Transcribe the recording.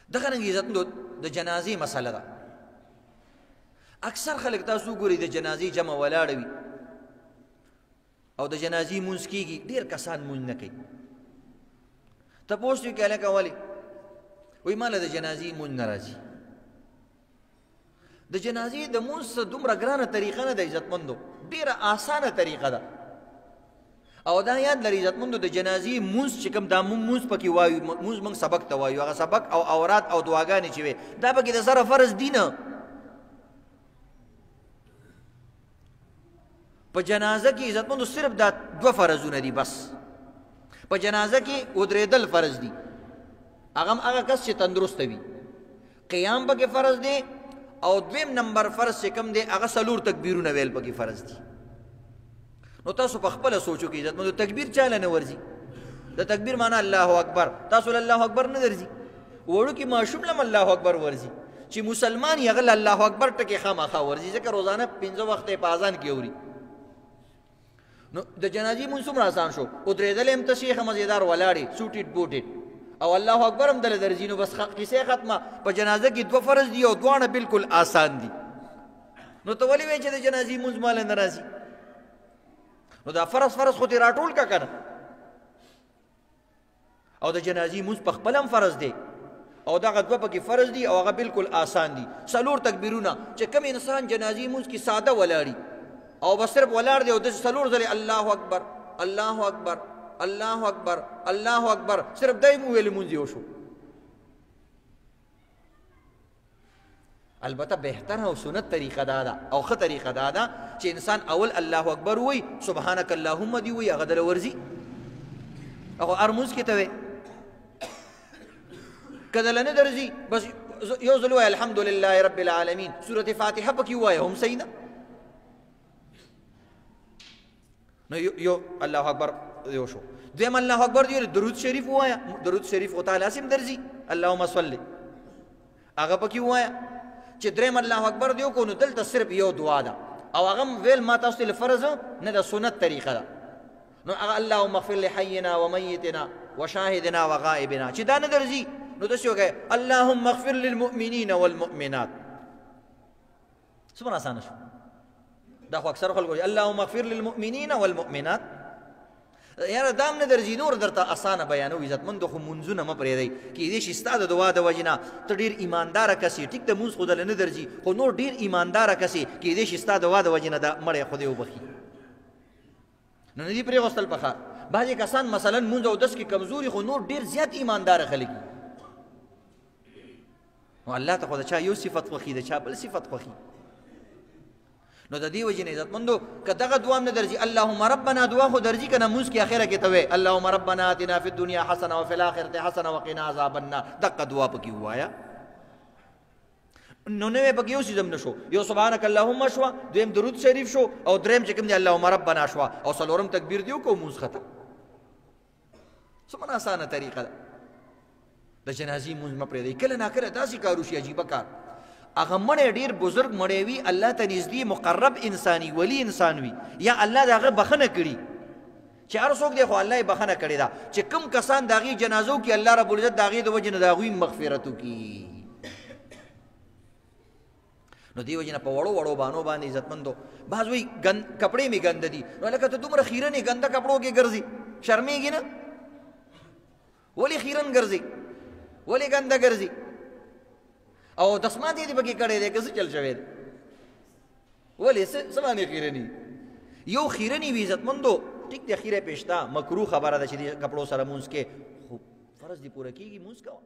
دغه رنګ عزتمندو د جنازې مسله ده. اکثر خلک تاسو ګورئ د جنازې جمع ولاړه وي او د جنازې مونځ کېږي، ډېر کسان مونځ نه کوي. تپوس وکړي هلکه ولې؟ وایي ما له د جنازې مونځ نه راځي. د جنازې د مونځ څه دومره ګرانه طریقه نه ده عزتمندو، ډېره آسانه طریقه ده. او دا یاد لري عزتمندو د جنازې مونځ چې کوم دا مونځ پکې وایو، مونځ موږ سبق ته وایو، هغه سبق او اورات او دعاګانې چې وي دا پکې د سره فرض دي نه. په جنازه کې عزتمندو صرف دا دوه فرضونه دي بس. په جنازه کې ودرېدل فرض دي، هغه کس چې تندرسته وي. قیام پکې فرض دی او دویم نمبر فرض چې کوم دی هغه څلور تکبیرونه ویل پکې فرض دي. نو تاسو په خپله سوچو کې عزتمندو تکبیر چاله نه ورځي؟ د تکبیر معنی الله اکبر، تاسو له الله اکبر نه درځي. وړوکي ماشوم لم الله اکبر ورځي، چې مسلمان یې هغه الله اکبر ټکې خامخا ورځي، ځکه روزانه 5 وخته په اذان کې اوري. نو د جنازې مونځ څومره آسان شو، ودرېدل هم ته شیخه مزیدار ولاړې سوټېډ بوټېډ او الله اکبر هم دله درځي. نو بس قصې ختمه. په جنازه کې دوه فرض دي او دواړه بالکل آسان دي. نو ته ولې وایې چې د جنازې مونځ ماله نه راځي؟ نو دا فرض خو دې راټول کا کنه. او د جنازې مونځ په خپل هم فرض دی او دغه دوه پکې فرض دي او هغه بالکل آسان دي. څلور تکبیرونه چې کوم انسان جنازې مونځ کې ساده ولاړي او بس صرف ولاړ دی او داسې څلور ځلې الله اکبر الله اکبر الله اکبر الله اکبر صرف دی مو ویلې مونځ یو شو. البته بهتره او سنت طریقه دا ده او ښه طریقه دا ده چې انسان اول الله اکبر وایي، سبحانک اللهم دی وایي، هغه دله ورځي. هغه هر مونځ کې ته وایي، که دله نه درځي بس یو ځل وایي الحمدلله رب العالمین، سورة فاتحه پکې ووایه هم صحیح ده. نو یو الله اکبر یو شو. دویم الله اکبر دی درود شریف ووایه، درود شریف خو تعالی سم درځي، اللهم صل هغه پکې ووایه. چې دریم الله اکبر دی کو نو دلته صرف یو دعا ده او هغه ویل ما تاسو ته فرض نه د سنت طریقه ده. نو هغه اللهم اغفر لحینا ومیتنا وشاهدنا وغائبنا چې دا نه درځي نو داسې وکړئ اللهم اغفر للمؤمنین والمؤمنات. څومره اسانه شو. دا خو اکثر خلکو اللهم اغفر للمؤمنین والمؤمنات. یاره دام نه درځي نور درته اسانه بیانو. عزتمندو خو مونځونه مه پرېږدئ، کیدای شي ستا د دعا د وجې نه ته ډېر ایمانداره کس یې، ټیک د مونځ خو دله نه درځي خو نور ډېر ایمانداره کس یې، کیدای شي ستا د دعا د وجې نه دا مړی خدای وبخي. نو نه دي پرېغوستل پکار. بعضې کسان مثلا مونځ او دس کې کمزوري خو نور ډېر زیات ایمانداره خلک دي. نو الله ته خو د چا یو صفت خوښي، د چا بل صفت خوښي. نو د دې وجې نه عزتمندو که دغه دعا هم نه درځي اللهم ربنا دعا خو درځي که نه مونځ کې اخره کې ته وایې اللهم ربنا آتنا فی الدنیا حسنه وفي الآخرة حسنه وقنا عذاب النار، دقه دعا پکې ووایه. نو نوې پکې یو څیز هم نه شو. یو سبحانک اللهم شوه، دویم درود شریف شو او دریم چې کوم دی اللهم ربنا شوه او څلورم تکبیر دی وکړو مونځ ختم. څومره اسانه طریقه ده. د جنازې مونځ مه پرېږدئ. کله ناکله داسې کار وشي عجیبه کار، هغه مړی ډېر بزرګ مړی وي، الله ته نږدې مقرب انساني ولی انسان وي، یا الله د هغه بخښنه کړي چې هر څوک دی خو الله یې بخښنه کړې ده چې کوم کسان د هغې جنازو کې الله رب العزت د هغې د وجې نه د هغوی مغفرت وکړي. نو دې وجې نه په وړو وړو بانو باندې عزتمندو بعض وایي کپړې مې ګنده دي. نو لکه ته دومره خیرن یې ګنده کپړو کې ګرځي، شرمېږي نه؟ ولې خیرن ګرځي، ولې ګنده ګرځي؟ او دسمات یې دې پکې کړی دی که څه چل شوی دی؟ ولې څه باندې خیرني؟ یو خیرني وي عزتمندو ټیک دی خیره پېشته مکروه خبره ده چې دې کپړو سره مونځ کې، خو فرض دې پوره کېږي مونځ کوه.